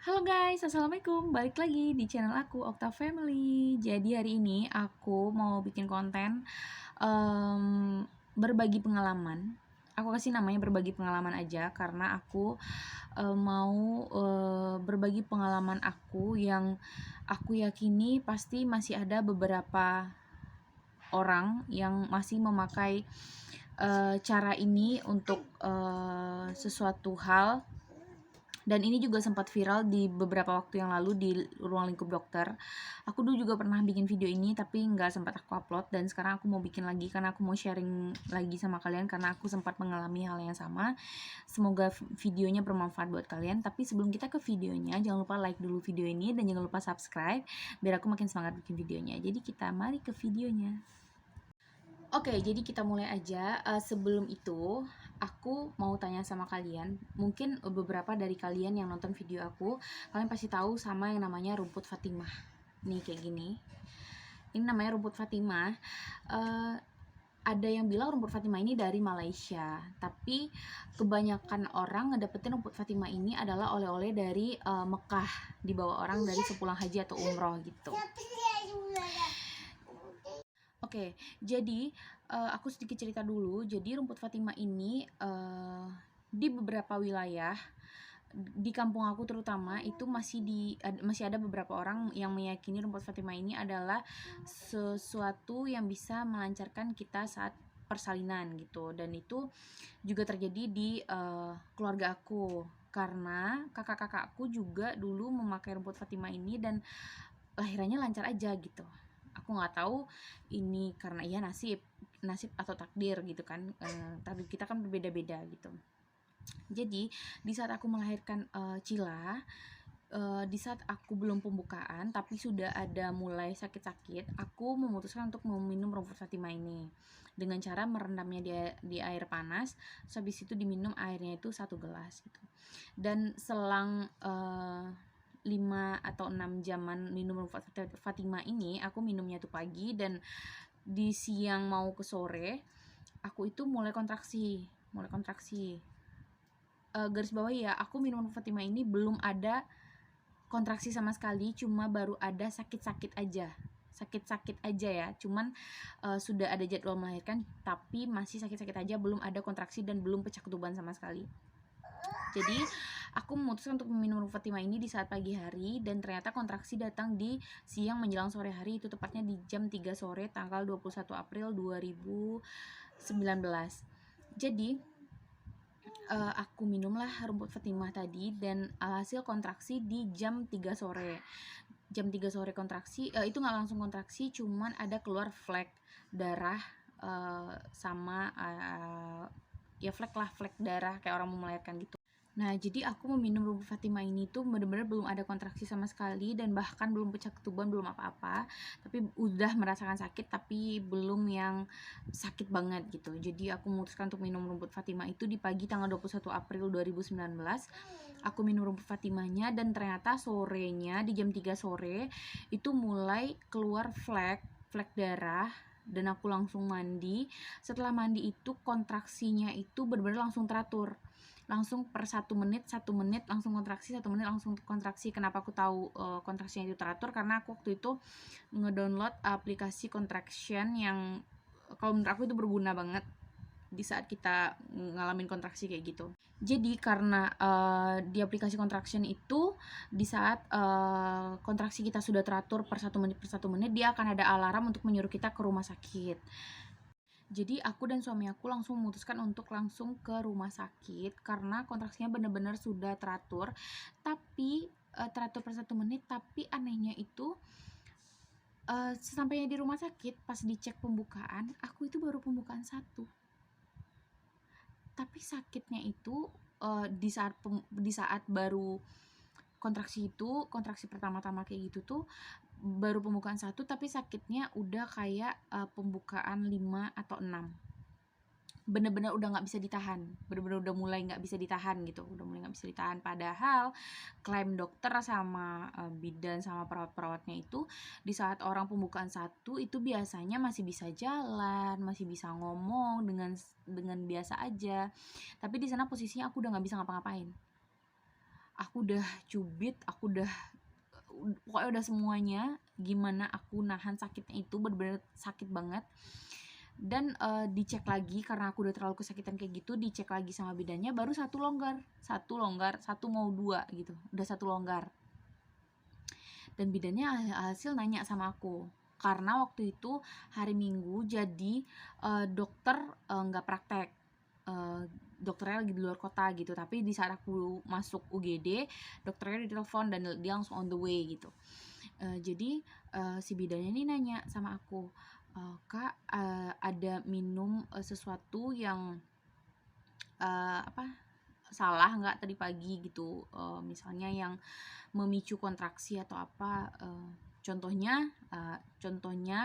Halo guys, assalamualaikum. Balik lagi di channel aku, Okta Family. Jadi hari ini aku mau bikin konten berbagi pengalaman. Aku kasih namanya berbagi pengalaman aja karena aku mau berbagi pengalaman aku yang aku yakini pasti masih ada beberapa orang yang masih memakai cara ini untuk sesuatu hal. Dan ini juga sempat viral di beberapa waktu yang lalu di ruang lingkup dokter. Aku dulu juga pernah bikin video ini tapi nggak sempat aku upload, dan sekarang aku mau bikin lagi karena aku mau sharing lagi sama kalian karena aku sempat mengalami hal yang sama. Semoga videonya bermanfaat buat kalian. Tapi sebelum kita ke videonya, jangan lupa like dulu video ini dan jangan lupa subscribe biar aku makin semangat bikin videonya. Jadi kita mari ke videonya. Oke, jadi kita mulai aja. Sebelum itu, aku mau tanya sama kalian. Mungkin beberapa dari kalian yang nonton video aku, kalian pasti tahu sama yang namanya rumput Fatimah. Nih kayak gini. Ini namanya rumput Fatimah. Eh, ada yang bilang rumput Fatimah ini dari Malaysia, tapi kebanyakan orang ngedapetin rumput Fatimah ini adalah oleh-oleh dari Mekah, dibawa orang dari sepulang haji atau umroh gitu. Oke, jadi aku sedikit cerita dulu. Jadi rumput Fatimah ini di beberapa wilayah di kampung aku terutama itu masih ada beberapa orang yang meyakini rumput Fatimah ini adalah sesuatu yang bisa melancarkan kita saat persalinan gitu. Dan itu juga terjadi di keluarga aku karena kakak-kakakku juga dulu memakai rumput Fatimah ini dan lahirannya lancar aja gitu. Aku nggak tahu ini karena ya nasib atau takdir gitu kan. Takdir kita kan berbeda-beda gitu. Jadi di saat aku melahirkan Cila, di saat aku belum pembukaan tapi sudah ada mulai sakit-sakit, aku memutuskan untuk meminum rumput Fatimah ini dengan cara merendamnya di air panas. Terus habis itu diminum airnya itu 1 gelas gitu. Dan selang 5 atau 6 jaman minum rumput Fatimah ini, aku minumnya tuh pagi, dan di siang mau ke sore aku itu mulai kontraksi. Garis bawah ya, aku minum rumput Fatimah ini belum ada kontraksi sama sekali, cuma baru ada sakit-sakit aja ya. Cuman sudah ada jadwal melahirkan tapi masih sakit-sakit aja, belum ada kontraksi dan belum pecah ketuban sama sekali. Jadi aku memutuskan untuk meminum rumput Fatimah ini di saat pagi hari, dan ternyata kontraksi datang di siang menjelang sore hari, itu tepatnya di jam 3 sore tanggal 21 April 2019. Jadi aku minumlah rumput Fatimah tadi dan hasil kontraksi di jam 3 sore. Jam 3 sore kontraksi, itu nggak langsung kontraksi, cuman ada keluar flek darah sama ya flek darah kayak orang mau melahirkan gitu. Nah, jadi aku meminum rumput Fatimah ini tuh bener-bener belum ada kontraksi sama sekali dan bahkan belum pecah ketuban, belum apa-apa. Tapi udah merasakan sakit tapi belum yang sakit banget gitu. Jadi aku memutuskan untuk minum rumput Fatimah itu di pagi tanggal 21 April 2019. Aku minum rumput Fatimahnya dan ternyata sorenya di jam 3 sore itu mulai keluar flek darah, dan aku langsung mandi. Setelah mandi itu kontraksinya itu bener-bener langsung teratur, langsung per 1 menit langsung kontraksi, 1 menit langsung kontraksi. Kenapa aku tahu kontraksinya itu teratur? Karena aku waktu itu ngedownload aplikasi contraction yang kalau menurut aku itu berguna banget di saat kita ngalamin kontraksi kayak gitu. Jadi karena di aplikasi contraction itu di saat kontraksi kita sudah teratur per 1 menit dia akan ada alarm untuk menyuruh kita ke rumah sakit. Jadi aku dan suami aku langsung memutuskan untuk langsung ke rumah sakit karena kontraksinya benar-benar sudah teratur. Tapi teratur per 1 menit, tapi anehnya itu sesampainya di rumah sakit pas dicek pembukaan, aku itu baru pembukaan 1. Tapi sakitnya itu di saat baru kontraksi pertama-tama kayak gitu tuh baru pembukaan 1, tapi sakitnya udah kayak pembukaan 5 atau 6. Bener-bener udah nggak bisa ditahan, bener-bener udah mulai nggak bisa ditahan gitu, udah mulai nggak bisa ditahan. Padahal klaim dokter sama bidan sama perawat-perawatnya itu di saat orang pembukaan 1 itu biasanya masih bisa jalan, masih bisa ngomong dengan biasa aja. Tapi di sana posisinya aku udah nggak bisa ngapa-ngapain. aku udah cubit, aku udah pokoknya udah semuanya, gimana aku nahan sakitnya itu bener-bener sakit banget. Dan dicek lagi karena aku udah terlalu kesakitan kayak gitu, dicek lagi sama bidannya, baru satu longgar, satu mau dua gitu, udah satu longgar. Dan bidannya hasil nanya sama aku, karena waktu itu hari Minggu, jadi dokter nggak praktek, dokternya lagi di luar kota gitu. Tapi di saat aku masuk UGD, dokternya ditelepon dan dia langsung on the way gitu. Jadi si bidannya ini nanya sama aku, Kak, ada minum sesuatu yang apa, salah nggak tadi pagi gitu, misalnya yang memicu kontraksi atau apa, contohnya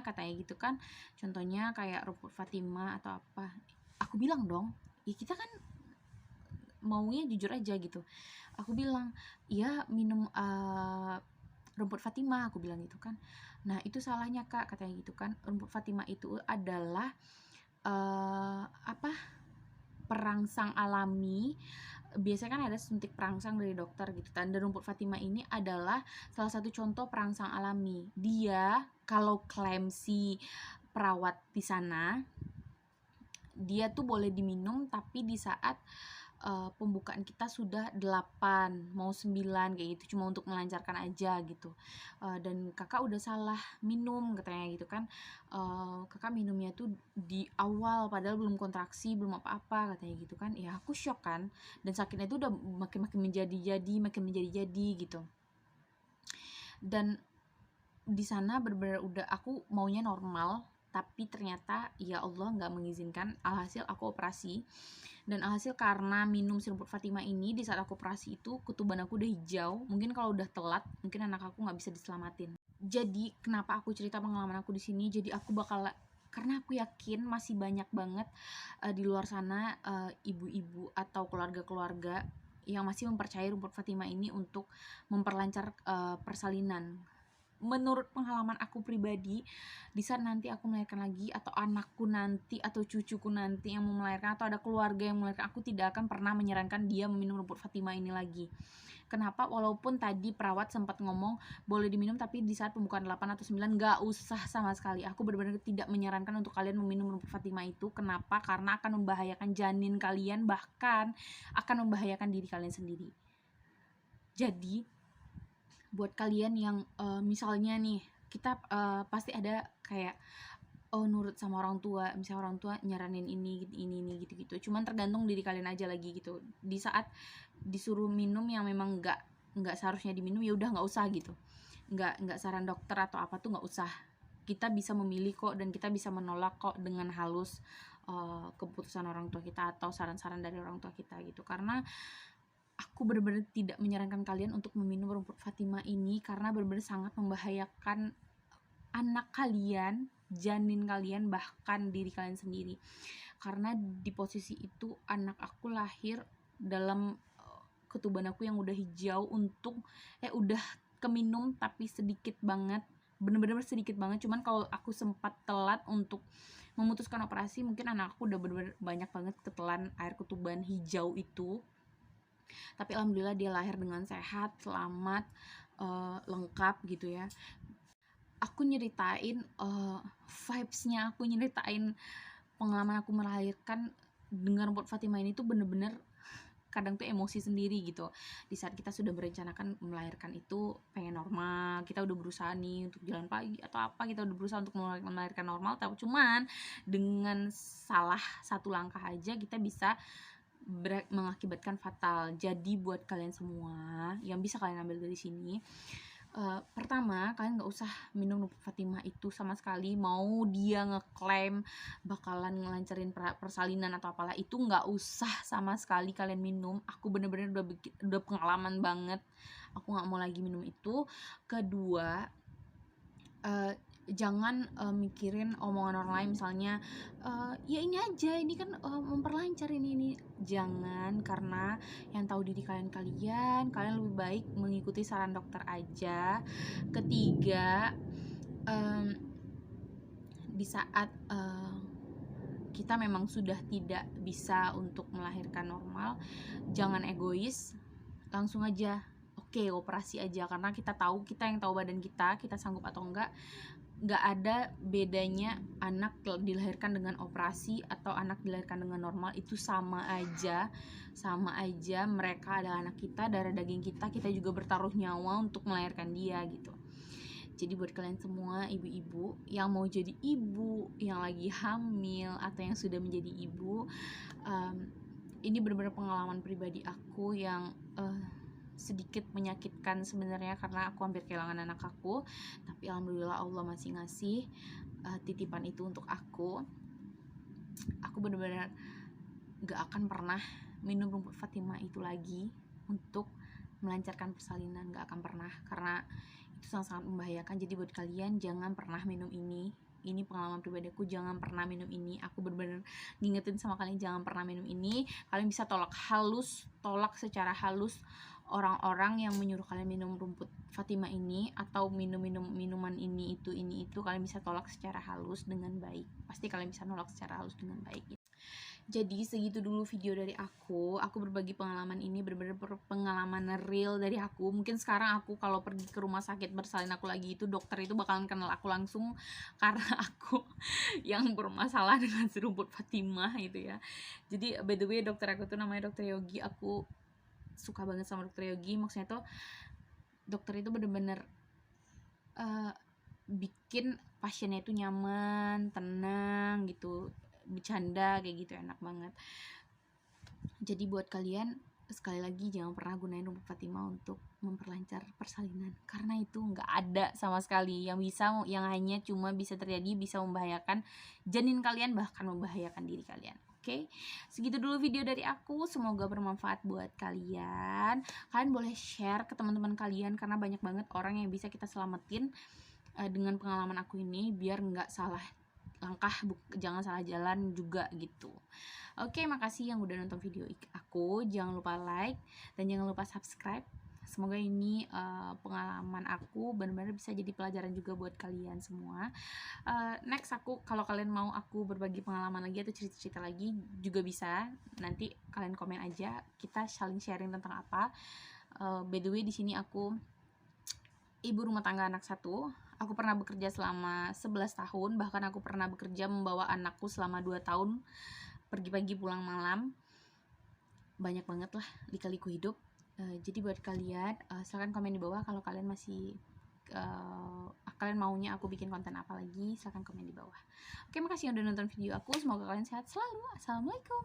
katanya gitu kan, contohnya kayak rumput Fatima atau apa. Aku bilang dong, ya kita kan maunya jujur aja gitu. Aku bilang, iya minum rumput Fatima, aku bilang gitu kan. Nah itu salahnya Kak, katanya gitu kan. Rumput Fatima itu adalah apa, perangsang alami. Biasanya kan ada suntik perangsang dari dokter gitu kan. Dan rumput Fatima ini adalah salah satu contoh perangsang alami. Dia kalau klaim si perawat di sana, dia tuh boleh diminum tapi di saat pembukaan kita sudah 8 mau 9 kayak gitu, cuma untuk melancarkan aja gitu. Dan kakak udah salah minum katanya gitu kan. Kakak minumnya tuh di awal padahal belum kontraksi, belum apa-apa katanya gitu kan. Ya aku shock kan, dan sakitnya itu udah makin menjadi gitu. Dan di sana bener-bener udah aku maunya normal, tapi ternyata ya Allah nggak mengizinkan. Alhasil aku operasi, dan alhasil karena minum rumput Fatima ini di saat aku operasi itu ketuban aku udah hijau. Mungkin kalau udah telat, mungkin anak aku nggak bisa diselamatin. Jadi kenapa aku cerita pengalaman aku di sini? Jadi aku bakal, karena aku yakin masih banyak banget di luar sana ibu-ibu atau keluarga-keluarga yang masih mempercayai rumput Fatima ini untuk memperlancar persalinan. Menurut pengalaman aku pribadi, di saat nanti aku melahirkan lagi, atau anakku nanti atau cucuku nanti yang mau melahirkan, atau ada keluarga yang melahirkan, aku tidak akan pernah menyarankan dia meminum rumput Fatima ini lagi. Kenapa? Walaupun tadi perawat sempat ngomong boleh diminum, tapi di saat pembukaan 8 atau 9 gak usah sama sekali. Aku benar-benar tidak menyarankan untuk kalian meminum rumput Fatima itu. Kenapa? Karena akan membahayakan janin kalian, bahkan akan membahayakan diri kalian sendiri. Jadi buat kalian yang misalnya nih, kita pasti ada kayak nurut sama orang tua, misalnya orang tua nyaranin ini gitu. Cuman tergantung diri kalian aja lagi gitu. Di saat disuruh minum yang memang nggak seharusnya diminum, ya udah nggak usah gitu. Nggak saran dokter atau apa tuh nggak usah. Kita bisa memilih kok, dan kita bisa menolak kok dengan halus keputusan orang tua kita atau saran-saran dari orang tua kita gitu. Karena aku benar-benar tidak menyarankan kalian untuk meminum rumput Fatima ini, karena benar-benar sangat membahayakan anak kalian, janin kalian, bahkan diri kalian sendiri. Karena di posisi itu anak aku lahir dalam ketuban aku yang udah hijau, udah keminum tapi sedikit banget, bener-bener sedikit banget. Cuman kalau aku sempat telat untuk memutuskan operasi, mungkin anak aku udah bener-bener banyak banget ketelan air ketuban hijau itu. Tapi alhamdulillah dia lahir dengan sehat, selamat, lengkap gitu ya. Aku nyeritain vibes-nya, aku nyeritain pengalaman aku melahirkan dengan rumput Fatima ini tuh bener-bener kadang tuh emosi sendiri gitu. Di saat kita sudah merencanakan melahirkan itu pengen normal, kita udah berusaha nih untuk jalan pagi atau apa, kita udah berusaha untuk melahirkan normal, tapi cuman dengan salah satu langkah aja kita bisa mengakibatkan fatal. Jadi buat kalian semua yang bisa kalian ambil dari sini, pertama, kalian gak usah minum rumput Fatima itu sama sekali. Mau dia ngeklaim bakalan ngelancarin persalinan atau apalah, itu gak usah sama sekali kalian minum. Aku bener-bener udah pengalaman banget, aku gak mau lagi minum itu. Kedua, jangan mikirin omongan orang lain, misalnya ya ini aja, ini kan memperlancar ini. Jangan, karena yang tahu diri kalian lebih baik mengikuti saran dokter aja. Ketiga, di saat kita memang sudah tidak bisa untuk melahirkan normal, jangan egois, langsung aja oke, operasi aja, karena kita yang tahu badan kita sanggup atau enggak. Nggak ada bedanya anak dilahirkan dengan operasi atau anak dilahirkan dengan normal, itu sama aja mereka adalah anak kita, darah daging kita juga bertaruh nyawa untuk melahirkan dia gitu. Jadi buat kalian semua ibu-ibu yang mau jadi ibu, yang lagi hamil atau yang sudah menjadi ibu, ini benar-benar pengalaman pribadi aku yang sedikit menyakitkan sebenarnya, karena aku hampir kehilangan anak aku, tapi alhamdulillah Allah masih ngasih titipan itu untuk aku benar-benar gak akan pernah minum rumput Fatimah itu lagi untuk melancarkan persalinan, gak akan pernah, karena itu sangat-sangat membahayakan. Jadi buat kalian jangan pernah minum ini pengalaman pribadi aku, jangan pernah minum ini. Aku benar-benar ngingetin sama kalian, jangan pernah minum ini. Kalian bisa tolak secara halus orang-orang yang menyuruh kalian minum rumput Fatimah ini atau minuman ini itu. Kalian bisa tolak secara halus dengan baik, pasti kalian bisa nolak secara halus dengan baik. Jadi segitu dulu video dari aku berbagi pengalaman ini, bener-bener pengalaman real dari aku. Mungkin sekarang aku kalau pergi ke rumah sakit bersalin aku lagi, itu dokter itu bakalan kenal aku langsung karena aku yang bermasalah dengan rumput Fatimah gitu ya. Jadi by the way, dokter aku tuh namanya dokter Yogi. Aku suka banget sama dokter Yogi, maksudnya tuh dokter itu bener-bener bikin pasiennya itu nyaman, tenang gitu, bercanda kayak gitu, enak banget. Jadi buat kalian, sekali lagi jangan pernah gunain rumput Fatimah untuk memperlancar persalinan, karena itu nggak ada sama sekali yang hanya cuma bisa terjadi, bisa membahayakan janin kalian, bahkan membahayakan diri kalian. Oke, segitu dulu video dari aku, semoga bermanfaat buat kalian. Kalian boleh share ke teman-teman kalian, karena banyak banget orang yang bisa kita selamatin dengan pengalaman aku ini, biar nggak salah langkah, jangan salah jalan juga gitu. Oke, makasih yang udah nonton video aku. Jangan lupa like dan jangan lupa subscribe. Semoga ini pengalaman aku benar-benar bisa jadi pelajaran juga buat kalian semua. Next kalau kalian mau aku berbagi pengalaman lagi atau cerita-cerita lagi juga bisa. Nanti kalian komen aja, kita saling sharing tentang apa. By the way, di sini aku ibu rumah tangga anak 1. Aku pernah bekerja selama 11 tahun, bahkan aku pernah bekerja membawa anakku selama 2 tahun, pergi pagi pulang malam. Banyak banget lah lika-liku hidup. Jadi buat kalian, silahkan komen di bawah kalau kalian masih kalian maunya aku bikin konten apa lagi, silahkan komen di bawah. Oke, makasih yang udah nonton video aku, semoga kalian sehat selalu. Assalamualaikum.